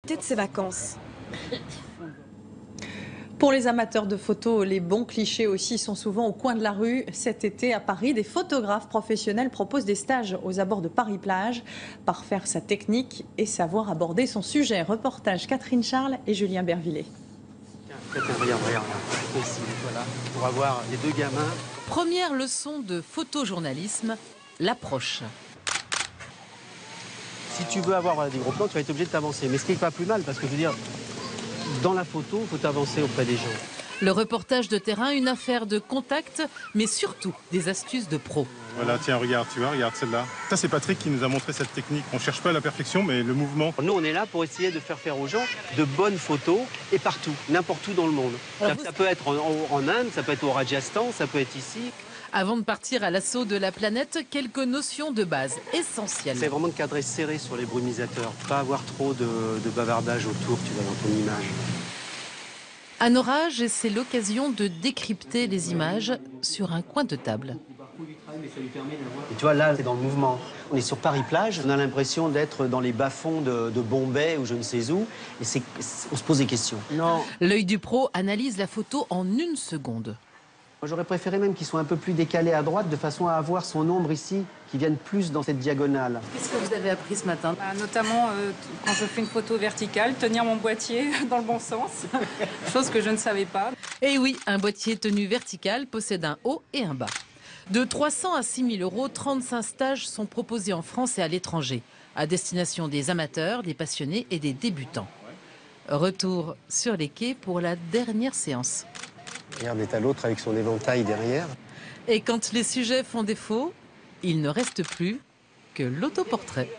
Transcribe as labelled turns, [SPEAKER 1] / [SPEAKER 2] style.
[SPEAKER 1] profiter de ses vacances.
[SPEAKER 2] Pour les amateurs de photos, les bons clichés aussi sont souvent au coin de la rue. Cet été, à Paris, des photographes professionnels proposent des stages aux abords de Paris-Plage. Parfaire sa technique et savoir aborder son sujet. Reportage Catherine Charles et Julien Bervillet.
[SPEAKER 3] Regarde. Ici, voilà, pour avoir les deux gamins.
[SPEAKER 4] Première leçon de photojournalisme, l'approche.
[SPEAKER 3] Si tu veux avoir des gros plans, tu vas être obligé de t'avancer. Mais ce qui n'est pas plus mal, parce que je veux dire, dans la photo, il faut t'avancer auprès des gens.
[SPEAKER 4] Le reportage de terrain, une affaire de contact, mais surtout des astuces de pro.
[SPEAKER 5] Voilà, tiens, regarde, tu vois, regarde celle-là. Ça, c'est Patrick qui nous a montré cette technique. On cherche pas la perfection, mais le mouvement.
[SPEAKER 3] Nous, on est là pour essayer de faire aux gens de bonnes photos et partout, n'importe où dans le monde. Ça peut être en Inde, ça peut être au Rajasthan, ça peut être ici.
[SPEAKER 4] Avant de partir à l'assaut de la planète, quelques notions de base essentielles.
[SPEAKER 3] C'est vraiment de cadrer serré sur les brumisateurs. Pas avoir trop de bavardage autour, tu vois, dans ton image.
[SPEAKER 4] Un orage, c'est l'occasion de décrypter les images sur un coin de table.
[SPEAKER 3] Et tu vois, là, c'est dans le mouvement. On est sur Paris-Plage, on a l'impression d'être dans les bas-fonds de Bombay ou je ne sais où. Et on se pose des questions. Non.
[SPEAKER 4] L'œil du pro analyse la photo en 1 seconde.
[SPEAKER 3] Moi, j'aurais préféré même qu'il soit un peu plus décalé à droite, de façon à avoir son ombre ici, qui vienne plus dans cette diagonale.
[SPEAKER 4] Qu'est-ce que vous avez appris ce matin?
[SPEAKER 6] Notamment quand je fais une photo verticale, tenir mon boîtier dans le bon sens, chose que je ne savais pas.
[SPEAKER 4] Et oui, un boîtier tenu vertical possède un haut et un bas. De 300 à 6 000 euros, 35 stages sont proposés en France et à l'étranger, à destination des amateurs, des passionnés et des débutants. Retour sur les quais pour la dernière séance.
[SPEAKER 3] Regarde, et à l'autre avec son éventail derrière.
[SPEAKER 4] Et quand les sujets font défaut, il ne reste plus que l'autoportrait.